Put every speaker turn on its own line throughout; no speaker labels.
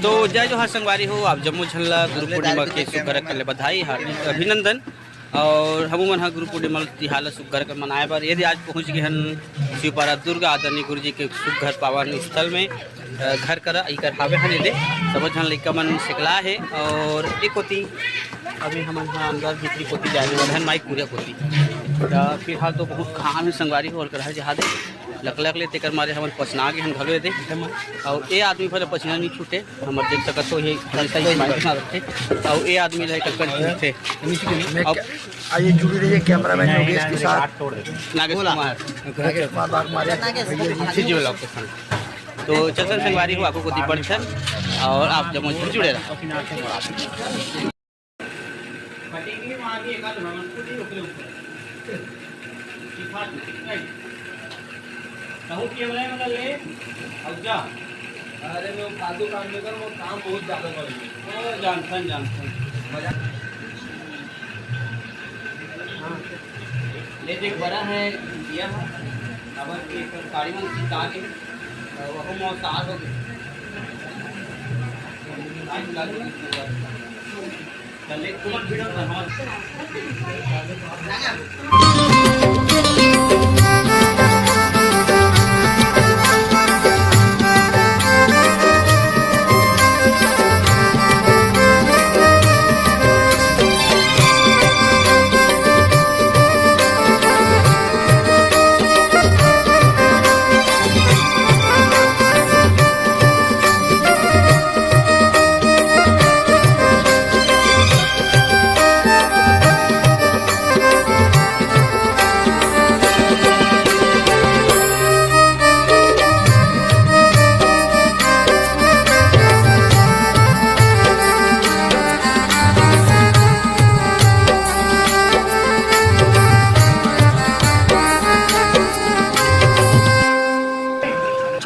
तो जय जोहार संगवारी हो आप जम्मू झल्ला गुरु पूर्णिमा के सुगर के बधाई हार्दिक अभिनंदन। और हम मन गुरु पूर्णिमा तिहार सुगर कर मनाए बर यदि आज पहुँच गए हन शिवपारा दुर्गा आदरणीय गुरु जी के सुघर पावन स्थल में घर कर इकर हावे हन यदि सब झन लइका मन सिखला है। और एक कोती अभी हम अंदर भीतरी कोती जाने वाले हैं माइक पूरा कोती फिलहाल तो बहुत खान संगवारी हो कर जहाज लक ले तेकर मारे हम पसना गए हम घलो दे और ये आदमी फिर पसीना नहीं छूटे हम देख सकत हो ये रखे और ये आदमी रहे कर
आइए जुड़ी रहिए कैमरामैन योगेश के साथ
नागेश कुमार तो चलते संगवारी हो आपको कोती पड़छन और आप जब मुझे जुड़े रहो।
अरे मैं फालतू काम नहीं कर, वो काम बहुत ज़्यादा कर
जानथन ले देख बड़ा है यह अब एक गाड़ी में सीता के वो मौसार हो गए चले कुमार वीडियो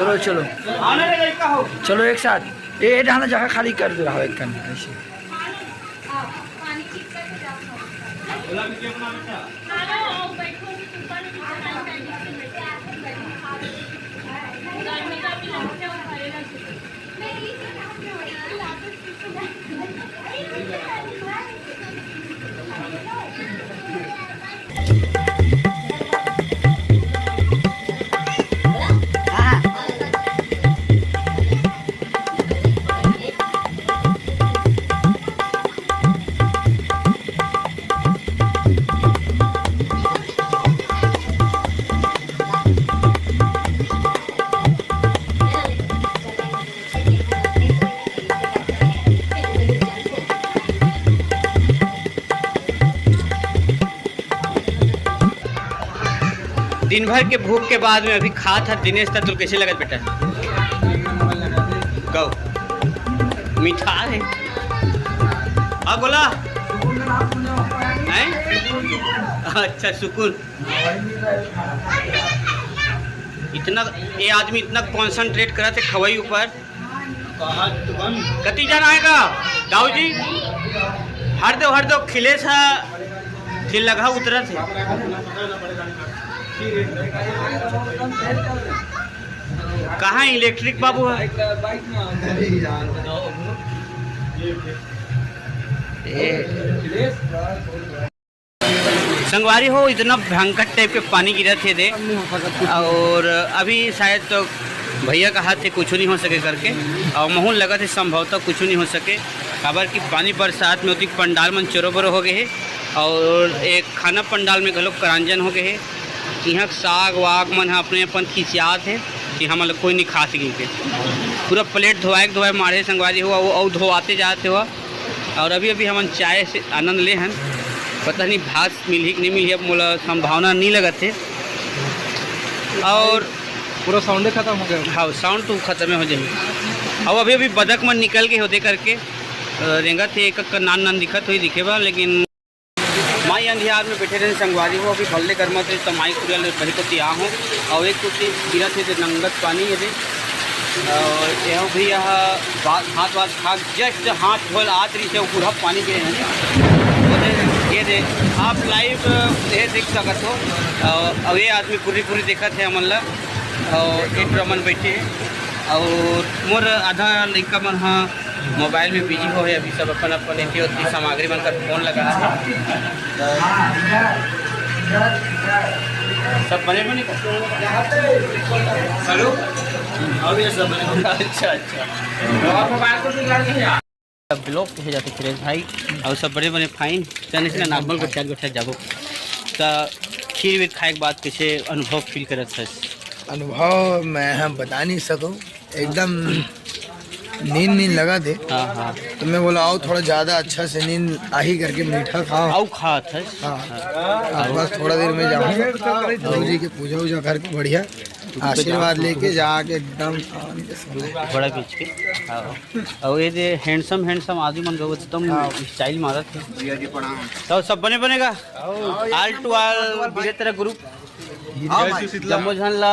चलो चलो चलो एक साथ ये डालना जगह खाली कर दे रहा एक ऐसे
दिन भर के भूख के बाद में अभी खा था दिनेश था तो कैसे लगत बेटा गौ मीठा है हाँ बोला अच्छा सुकून इतना ये आदमी इतना कंसंट्रेट करा थे खवाई ऊपर कती जाना आएगा दाऊ जी हर दो खिले सा फिर लगा उतरा थे कहाँ इलेक्ट्रिक बाबू है संगवारी हो इतना भयंकर टाइप के पानी गिरा थे दे और अभी शायद तो भैया का हाथ से कुछ नहीं हो सके करके और महूल लगा थे संभवतः कुछ नहीं हो सके खबर की पानी बरसात में होती पंडाल मन चोरो बरो हो गए है और एक खाना पंडाल में घलोक करांजन हो गए है यहाँ साग वाग मन अपने अपन खिसियात है कि हम लोग कोई नहीं खा सके के पूरा प्लेट धोए मारे संगवारी हुआ वो और धोआते जाते हुआ और अभी हम चाय से आनंद ले हन पता नहीं भात मिली कि नहीं मिली अब मोला संभावना नहीं लगत है और
पूरा साउंड खत्म हो गया।
हाँ साउंड तो खत्म हो जाए और अभी बदक मन निकल के होते करके रेंगा थे एक नान दिखत हुई दिखे बा लेकिन माई अंधियार में बैठे रहे संगवारी हो अभी भल्ले गर्मा थे तो माई कुरिया वही को तिया हो और एक कुछ गिरा थे तो नंगत पानी है और यह भी यह हाथ खा जस्ट हाथ धोल आत रही से पूरा पानी गिरे हैं ये दे आप लाइव ये देख सकते हो और ये आदमी पूरी देखा थे हमन ला और एक रमन बैठे और मोर आधा लड़का मन हाँ मोबाइल में बिजी हो है अभी सब अपन अपन इतनी उतनी सामग्री बनकर फोन लगा है सब बने बने हेलो अच्छा अच्छा ब्लॉक कहे जाते सुरेश भाई और सब बड़े बड़े फाइन चने से नॉर्मल गोठा गोठा जाबो तो खीर भी खाए के बाद कैसे अनुभव फील करत है
अनुभव मैं हम बता नहीं सकूं एकदम नींद लगा थे।
हाँ हाँ
तो मैं बोला आओ थोड़ा ज़्यादा अच्छा से नींद आही करके मीठा खाओ।
आओ खात है
हाँ अब बस थोड़ा देर में जाऊँ गुरु जी की पूजा वूजा करके बढ़िया आशीर्वाद लेके जाके एकदम
बड़ा बीच के हाँ। और ये हैंडसम आदमी मन गो एकदम स्टाइल मारत है तो सब बने बनेगा आल टू आल बिरे तेरा ग्रुप जम्मो झनला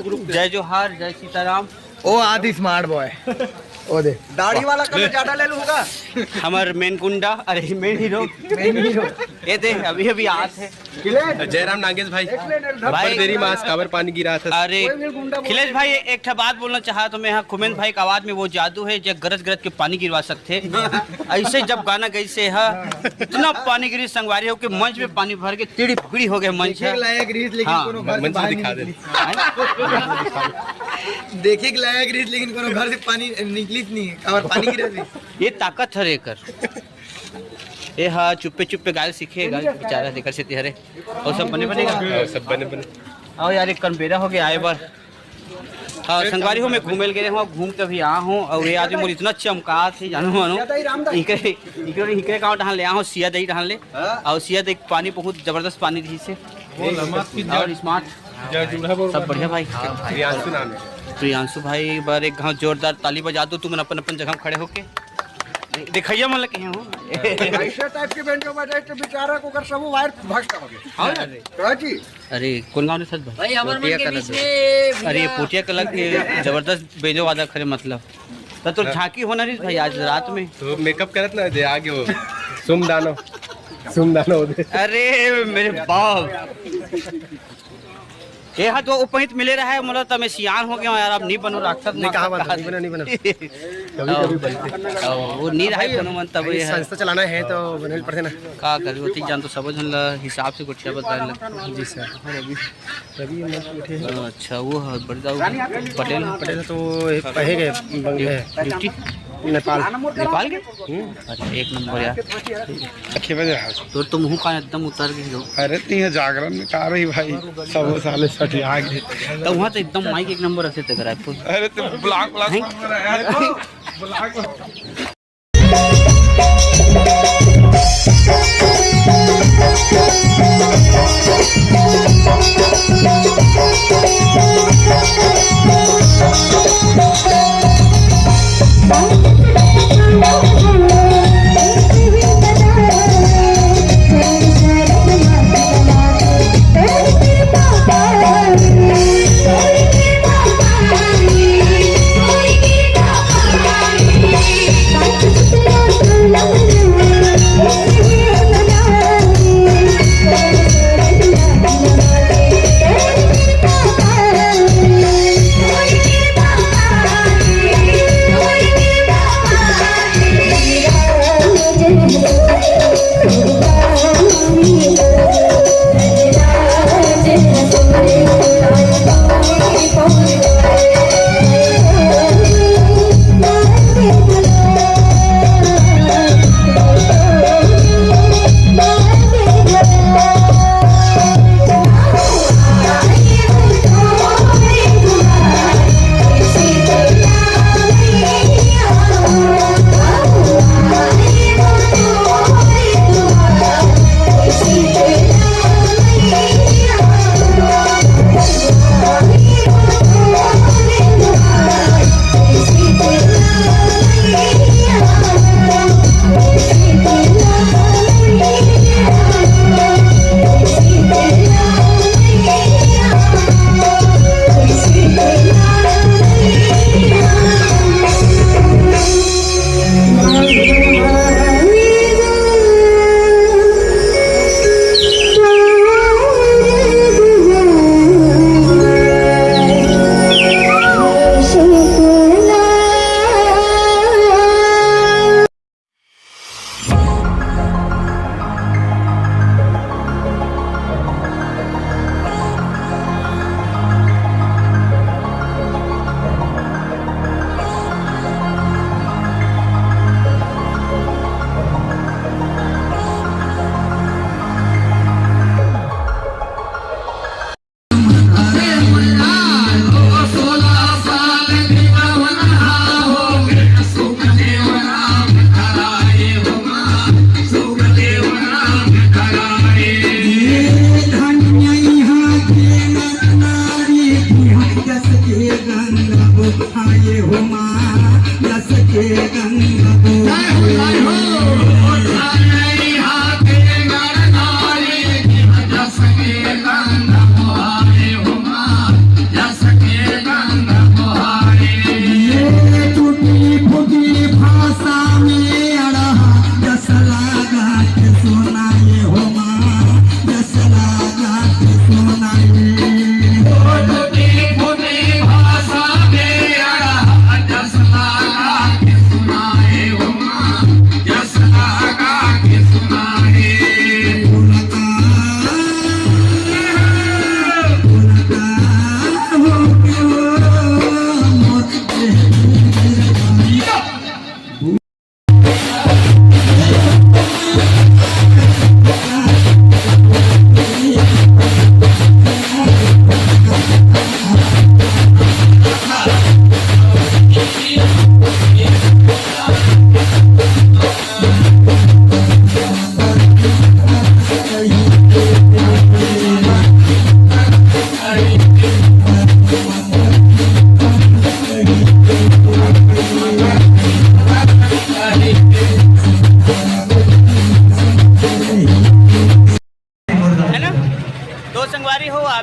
जय जोहार जय सीताराम
ओ आदि स्मार्ट बॉय ओ दे
दाढ़ी वाला कलर ज्यादा ले लूंगा।
हमार मेन गुंडा अरे मेन हीरो ये दे अभी अभी आत है
जयराम नागेश भाई
भाई
देरी मास काबर पानी गिरा था।
अरे खिलेश भाई एक बात बोलना चाहा तो मैं यहाँ खुमेन भाई का आवाज में वो जादू है जो गरज गरज के पानी गिरवा सकते ऐसे जब गाना गई से है इतना पानी गिरी संगवारी हो के मंच में पानी भर के टीड़ी पीड़ी हो गए मंच
लायक रीत लेकिन
हाँ,
कोनो घर से
मंच
बाहर
दिखा
नहीं
दे
देखे के लायक रीत लेकिन कोनो घर से पानी निकली नहीं है और पानी गिरा थी।
ये ताकत है रेकर ये हाँ चुप्पे चुप्पे गाल सीखेगा बेचारा देकर से तिहरे और सब बने बनेगा
सब बने बने
और यार एक कनबेरा हो गया आए बार हाँ संगवारी हो मैं घूमे गए वहाँ घूम के भी आ हूँ और ये आदमी मोर इतना चमका थे जानो मानो इकरे गाँव टहल ले आऊँ सिया दही टहल ले और सिया दही पानी बहुत जबरदस्त पानी थी से और स्मार्ट सब बढ़िया भाई प्रियांशु भाई एक बार एक गाँव जोरदार ताली बजा दो तुम अपन अपन जगह खड़े होके दिखाइए मतलब कहीं हो
ऐसे टाइप के बेंचो बजाए तो बेचारा को कर सब वायर भटका हो गया तो जी
अरे कौन गाँव ने सच भाई
पोटिया कलर
अरे पोटिया कलर के जबरदस्त बेजो वादा करे मतलब तो झांकी होना रही भाई आज रात में
तो मेकअप करत ना दे आगे वो सुमदानो दे
अरे मेरे बाप ये हाँ तो उपहित मिले रहा है मतलब तो मैं सियान हो गया यार अब नहीं बनो राक्षस
नहीं कहा बात नहीं बना कभी बनते
वो नहीं रहा कोनो मन तब ये
संस्था चलाना है तो बनल पड़ते ना
का करी होती जान तो समझ ला हिसाब से गुठिया बता
जी सर रवि रवि बैठे
अच्छा वो बड़ी पटेल
तो पहे गए
ड्यूटी
नेपाल
के अच्छा एक नंबर यार
अच्छे बजे
तो तुम मुँह का एकदम उतर गई हो
अरे तीन जागरण में का रही भाई सब साले सठी आ गए
तो वहाँ तो एकदम माइक एक नंबर रहते थे रायपुर
अरे तो ब्लॉक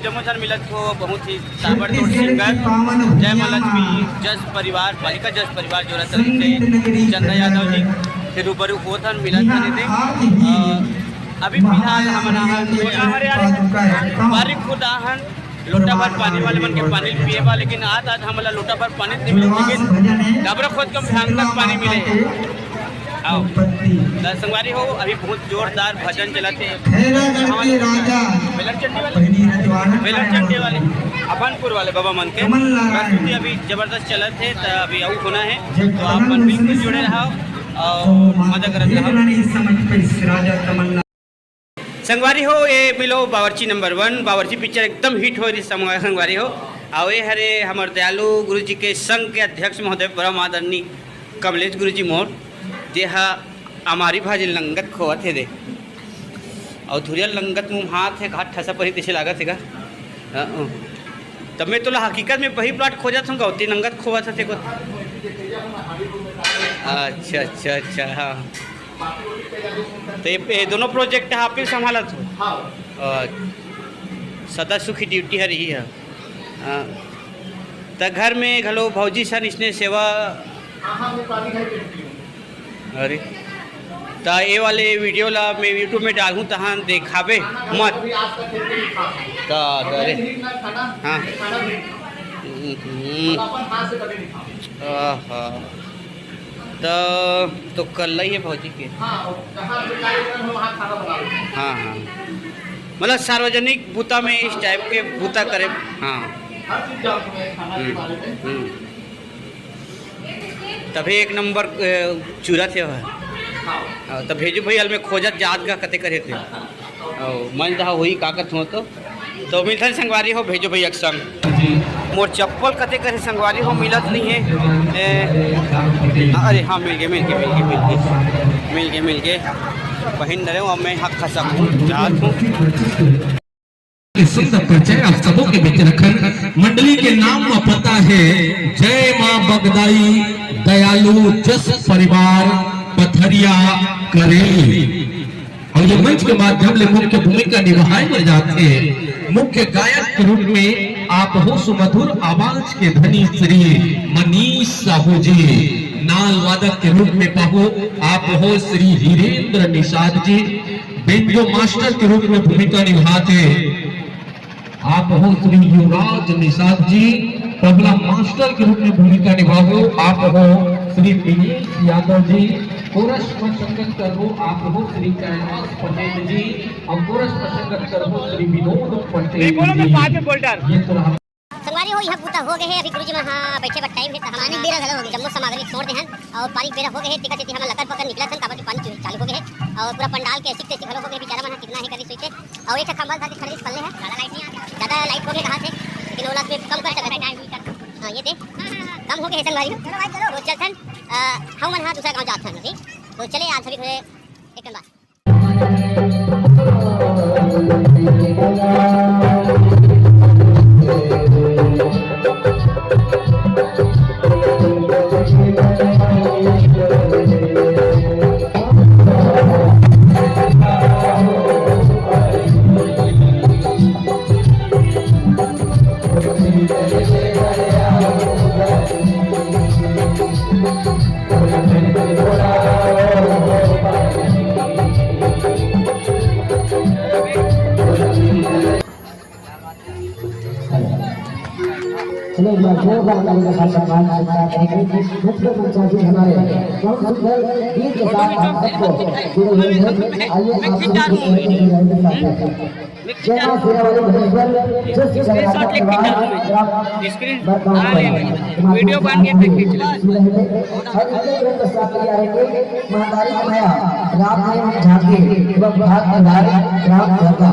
जमोधर मिलत को बहुत ही ताबड़तोड़ सिंगर जय महालक्ष्मी जस परिवार बालिका जस परिवार जो रहते चंदा यादव जी के रूबरू होथन मिलत थे। अभी फिलहाल हमारे बारिक खुदाहन लोटा भर पानी वाले मन के पानी पिए बा, लेकिन आज हमारा लोटा भर पानी नहीं मिले, लेकिन डबरा खोद कम भयंकर पानी मिले। आओ संगवारी हो अभी बहुत जोरदार भजन चला थे बेलर वाले अभनपुर वाले बाबा मन के प्रस्तुति अभी जबरदस्त चला थे। तो अभी आउ होना है तो आप मन बिल्कुल जुड़े रहो और मजा करते रहो। संगवारी हो ये मिलो बावर्ची नंबर 1 बावर्ची पिक्चर एकदम हिट हो रही संगवारी हो। आओ ये हरे हमारे दयालु गुरु जी के संघ के अध्यक्ष महोदय परम आदरणीय कमलेश गुरु जी मोर देहा हमारी भाजी लंगत खोआ थे दे और धुरिया लंगत मुँह हाथ है घाट ठसा पही तिसे लागत है का। तब मैं तो हकीकत में वही प्लाट खोजा था गौती लंगत खोआ था थे को। अच्छा अच्छा अच्छा हाँ तो ये दोनों प्रोजेक्ट आप ही संभाला था सदा सुखी ड्यूटी है रही है। तो घर में घलो भौजी सन इसने सेवा अरे तो ये वाले वीडियो ला मैं यूट्यूब में डालूँ तहाँ देखाबे मत तो अरे हाँ हाँ तो कल ही है भौजी के हाँ हाँ मतलब सार्वजनिक बूता में इस टाइप के बूता करे हाँ तभी एक नंबर चूरा थे वह तब भेजू भाई में खोजत जात का कते करे थे मन जहाँ हुई काकत हो तो मिलता संगवारी हो भेजो भाई एक संग मोर चप्पल कते करे संगवारी हो मिलत नहीं है। अरे हाँ मिल गए पहन रहे अब मैं हक खसा जात हूँ।
सुंदर परिचय आप सबों के बीच रखन मंडली के नाम में पता है जय मां बगदाई दयालु जस परिवार पथरिया करेली। और ये मंच के माध्यम से मुख्य भूमिका निभाए में जाते मुख्य गायक के रूप में आप हो सुमधुर आवाज के धनी श्री मनीष साहू जी। नाल वादक के रूप में पाहो आप हो श्री हीरेंद्र निषाद जी। बेंजो मास्टर के रूप में भूमिका निभाते आप हो श्री युवराज निषाद जी। तबला मास्टर के रूप में भूमिका निभाओ आप हो श्री दिनेश यादव जी। कोरस पर संगत करो आप हो श्री कैलाश पटेल जी। और कोरस पर संगत करो श्री विनोद पटेल जी।
संगवारी हो यह पूता हो गए हैं अभी गुरुजी में हाँ बैठे बट टाइम है तो हमारे बेरा घला हो गए जम्मू सामग्री छोड़ दे हैं और पानी बेरा हो गए हैं टिकट हम लकर पकड़ निकला था तब पानी चालू हो गए हैं और पूरा पंडाल के ऐसे घलो हो गए बेचारा मन कितना ही करी सोचे और एक खंभा था खड़े पल्ले है ज्यादा लाइट हो गए कहाँ थे लेकिन ओला में कम कर सकते हैं। हाँ ये दे कम हो गए हैं संगवारी तो चलते हम मन हाँ दूसरा गाँव जाते हैं तो चले आज सभी थोड़े एक बात
Thank you. चलो एक बार जोरदार ताली के साथ सम्मान स्वीकार करेंगे मुख्य पंचायती हमारे बहुत सुंदर गीत के साथ आप सबको जुड़े हुए हैं। आइए आप सभी को जय मां शेरावाली भुवनेश्वर जिस जगराता के बाद वीडियो बन गया और इनके ग्रंथ स्थापित करेंगे महातारी माया राम नाम झांकी एवं भाग राम भोगा।